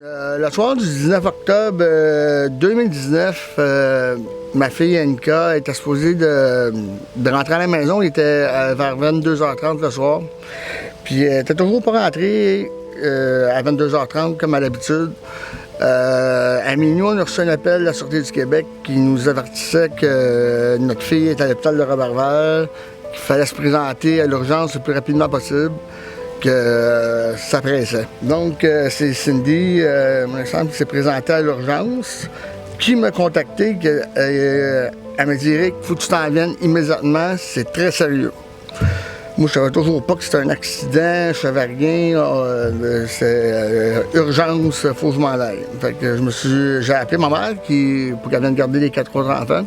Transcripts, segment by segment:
Le soir du 19 octobre 2019, ma fille Annika était supposée de rentrer à la maison. Il était vers 22h30 le soir. Puis elle était toujours pas rentrée à 22h30 comme à l'habitude. À minuit, on a reçu un appel de la Sûreté du Québec qui nous avertissait que notre fille est à l'hôpital de Roberval, qu'il fallait se présenter à l'urgence le plus rapidement possible, que ça pressait. Donc, c'est Cindy, mon exemple, qui s'est présentée à l'urgence, qui m'a contacté, elle me dirait qu'il faut que tu t'en viennes immédiatement, c'est très sérieux. Moi, je savais toujours pas que c'était un accident, je savais rien, c'est urgence, il faut que je m'en aille. Fait que j'ai appelé ma mère pour qu'elle vienne garder les 4 autres enfants.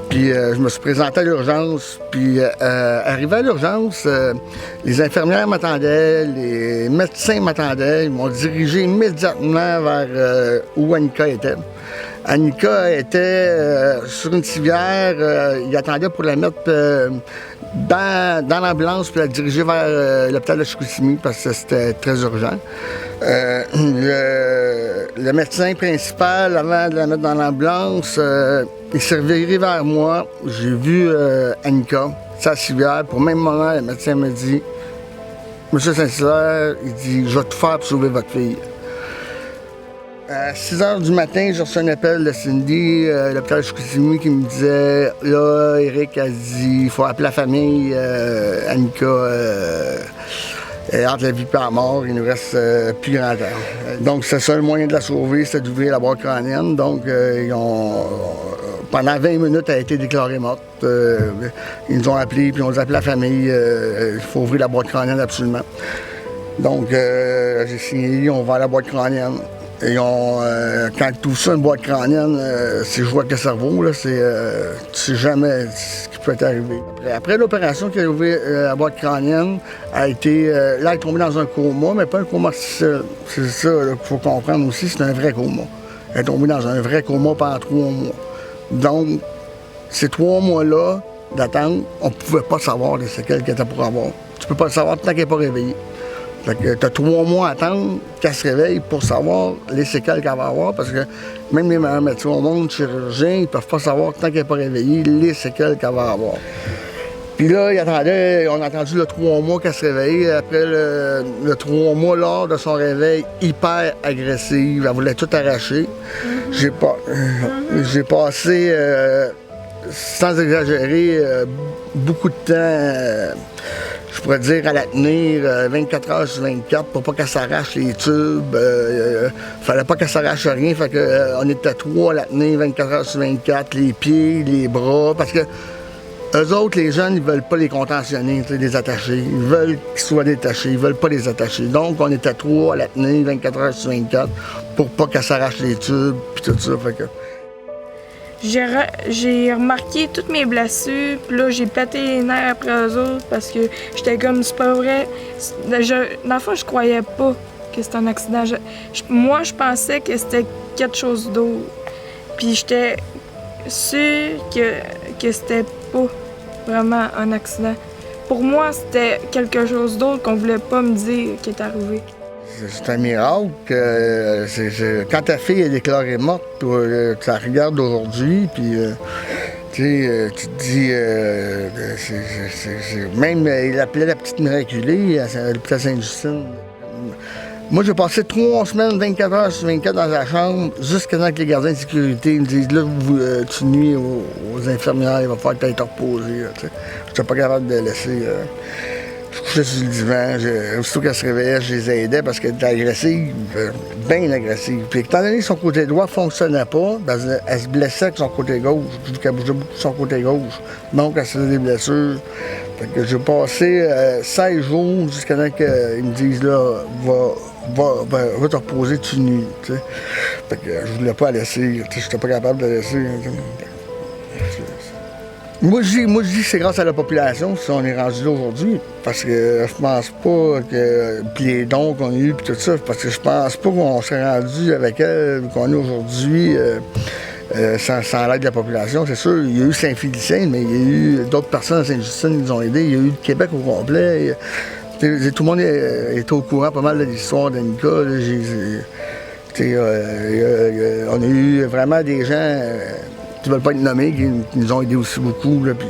Puis je me suis présenté à l'urgence, puis arrivé à l'urgence, les infirmières m'attendaient, les médecins m'attendaient, ils m'ont dirigé immédiatement vers où Annika était. Annika était sur une civière, ils attendaient pour la mettre dans l'ambulance puis la diriger vers l'hôpital de Chicoutimi parce que c'était très urgent. Le médecin principal, avant de la mettre dans l'ambulance, il s'est reviré vers moi. J'ai vu Annika, sa civière. Pour le même moment, le médecin m'a dit « Monsieur Saint-Hilaire, il dit, je vais tout faire pour sauver votre fille. » À 6 h du matin, j'ai reçu un appel de Cindy, l'hôpital de Chicoutimi, qui me disait « Là, Eric a dit, il faut appeler la famille, Annika, entre la vie et la mort, il nous reste plus grand temps. » Donc, c'est le seul moyen de la sauver, c'était d'ouvrir la boîte crânienne. Donc, pendant 20 minutes, elle a été déclarée morte. Ils nous ont appelés, puis on a appelé la famille, il faut ouvrir la boîte crânienne absolument. Donc, j'ai signé, on va à la boîte crânienne. Et quand tu ouvres ça, une boîte crânienne, c'est joué avec le cerveau, là, tu sais jamais ce qui peut t'arriver. Après l'opération qui a ouvert la boîte crânienne, là, elle est tombée dans un coma, mais pas un coma artificiel. C'est ça qu'il faut comprendre aussi, c'est un vrai coma. Elle est tombée dans un vrai coma pendant 3 mois. Donc, ces 3 mois-là d'attente, on ne pouvait pas savoir les séquelles qu'elle était pour avoir. Tu peux pas le savoir tant qu'elle n'est pas réveillée. Fait que tu as 3 mois à attendre qu'elle se réveille pour savoir les séquelles qu'elle va avoir, parce que même les meilleurs médecins au monde, chirurgiens, ils ne peuvent pas savoir tant qu'elle n'est pas réveillée les séquelles qu'elle va avoir. Puis là, on a attendu le 3 mois qu'elle se réveille. Après le 3 mois, lors de son réveil, hyper agressive, elle voulait tout arracher. J'ai passé, sans exagérer, beaucoup de temps. Je pourrais dire à la tenir 24 heures sur 24 pour pas qu'elle s'arrache les tubes. Fallait pas qu'elle s'arrache rien, fait que on était 3 à la tenir 24 heures sur 24, les pieds, les bras, parce que eux autres, les jeunes, ils veulent pas les contentionner, les attacher. Ils veulent qu'ils soient détachés, ils veulent pas les attacher. Donc, on était 3 à la tenir 24 heures sur 24 pour pas qu'elle s'arrache les tubes, puis tout ça, fait que... J'ai remarqué toutes mes blessures, puis là, j'ai pété les nerfs après eux autres parce que j'étais comme, c'est pas vrai. Dans le fond, je croyais pas que c'était un accident. Moi, je pensais que c'était quelque chose d'autre. Puis j'étais sûre que c'était pas vraiment un accident. Pour moi, c'était quelque chose d'autre qu'on voulait pas me dire qui est arrivé. C'est un miracle. Quand ta fille est déclarée morte, tu la regardes aujourd'hui, puis tu te dis... même, il l'appelait la petite miraculée à l'hôpital Sainte-Justine. Moi, j'ai passé 3 semaines, 24 heures sur 24 dans la chambre, jusqu'à temps que les gardiens de sécurité me disent « Là, tu nuis aux infirmières, il va falloir que tu ailles te reposer. » Je n'étais pas capable de laisser... Je couchais sur le divan, aussitôt qu'elle se réveillait, je les aidais parce qu'elle était agressive, bien agressive. Puis étant donné que son côté droit ne fonctionnait pas, elle se blessait avec son côté gauche, vu qu'elle bougeait beaucoup de son côté gauche. Donc elle se faisait des blessures. Fait que j'ai passé 16 jours jusqu'à temps qu'ils me disent là, va te reposer, tu nuis. T'sais. Fait que je voulais pas la laisser, je n'étais pas capable de la laisser. Moi, je dis que c'est grâce à la population si on est rendu là aujourd'hui, parce que je pense pas que... Puis les dons qu'on a eus, puis tout ça, parce que je pense pas qu'on s'est rendu avec elle, qu'on est aujourd'hui, sans l'aide de la population. C'est sûr, il y a eu Saint-Félicien, mais il y a eu d'autres personnes à Sainte-Justine qui nous ont aidés. Il y a eu le Québec au complet. Tout le monde est au courant pas mal de l'histoire d'Annika. On a eu vraiment des gens qui ne veulent pas être nommés, qui nous ont aidés aussi beaucoup. Là, puis,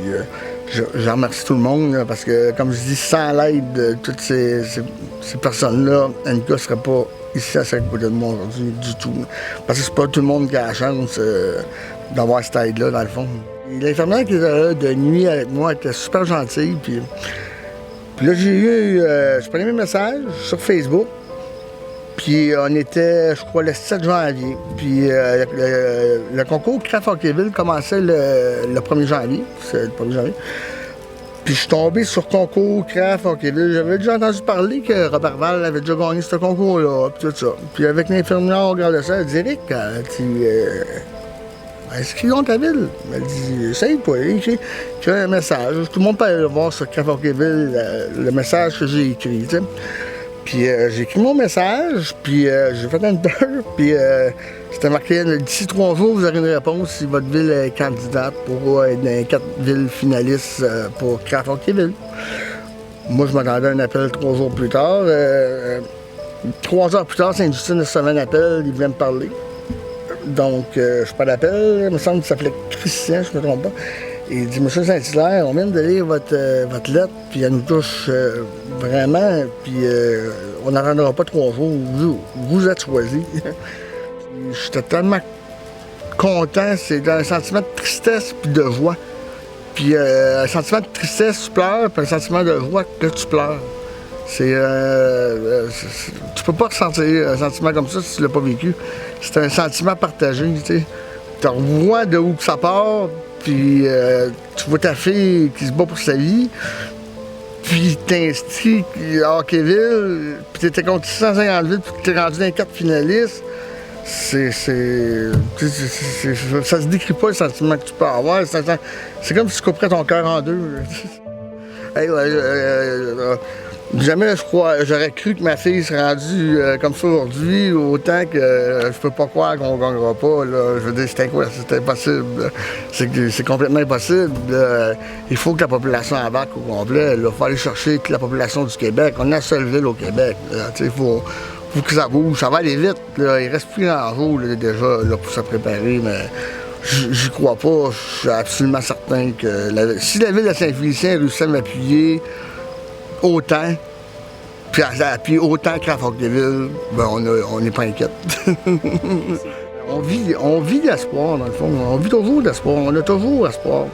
je remercie tout le monde là, parce que, comme je dis, sans l'aide de toutes ces personnes-là, NK ne serait pas ici à cette côté de moi aujourd'hui du tout. Parce que c'est pas tout le monde qui a la chance d'avoir cette aide-là, dans le fond. L'infirmière qui était là de nuit avec moi était super gentille. Puis là, j'ai eu, je prenais mes messages sur Facebook. Puis on était, je crois, le 7 janvier. Puis le concours Craft Hockeyville commençait le 1er janvier. C'est le 1er janvier. Puis je suis tombé sur concours Craft Hockeyville. J'avais déjà entendu parler que Robert Val avait déjà gagné ce concours-là, puis tout ça. Puis avec l'infirmière, on regardait ça, elle dit « Eric, inscris dans ta ville. » Elle dit « Essaye-toi, écris un message. » Tout le monde peut aller voir sur Craft Hockeyville le message que j'ai écrit, tu sais. Puis j'ai écrit mon message, puis j'ai fait un peur, puis c'était marqué « D'ici 3 jours, vous aurez une réponse si votre ville est candidate pour être dans les 4 villes finalistes pour Craft Hockeyville. » Moi, je m'attendais à un appel 3 jours plus tard. 3 heures plus tard, Sainte-Justine recevait un appel, il venait me parler. Donc, je suis pas d'appel, il me semble qu'il s'appelait Christian, je ne me trompe pas. Il dit « Monsieur Saint-Hilaire, on vient de lire votre lettre, puis elle nous touche vraiment, puis on n'attendra pas 3 jours, vous êtes choisi. » J'étais tellement content, c'est un sentiment de tristesse puis de joie. Puis un sentiment de tristesse, tu pleures, puis un sentiment de joie que tu pleures. Tu peux pas ressentir un sentiment comme ça si tu l'as pas vécu. C'est un sentiment partagé, tu sais. Tu revois de où ça part, puis tu vois ta fille qui se bat pour sa vie, puis t'inscris à Hockeyville, puis t'étais contre 650 villes, puis t'es rendu dans les 4 finalistes. Ça se décrit pas le sentiment que tu peux avoir. C'est comme si tu couperais ton cœur en deux. Hey, jamais j'aurais cru que ma fille serait rendue comme ça aujourd'hui, autant que je peux pas croire qu'on gagnera pas. Là. Je veux dire, c'est impossible. C'est complètement impossible. Il faut que la population embarque au complet. Il faut aller chercher toute la population du Québec. On est la seule ville au Québec. Il faut que ça bouge. Ça va aller vite. Là. Il reste plus grand jour déjà là, pour se préparer, mais j'y crois pas. Je suis absolument certain que si la ville de Saint-Félicien réussit à m'appuyer autant, puis à appuyer autant Craft Hockeyville, ben on n'est pas inquiète. on vit d'espoir, dans le fond. On vit toujours d'espoir. On a toujours espoir.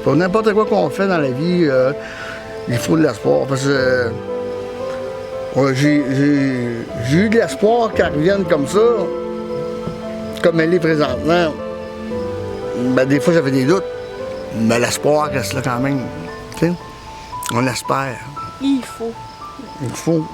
Pour n'importe quoi qu'on fait dans la vie, il faut de l'espoir. Parce que j'ai eu de l'espoir qu'elle revienne comme ça, comme elle est présentement. Ben, des fois, j'avais des doutes, mais l'espoir reste là quand même. T'sais? On espère. Il faut. Il faut.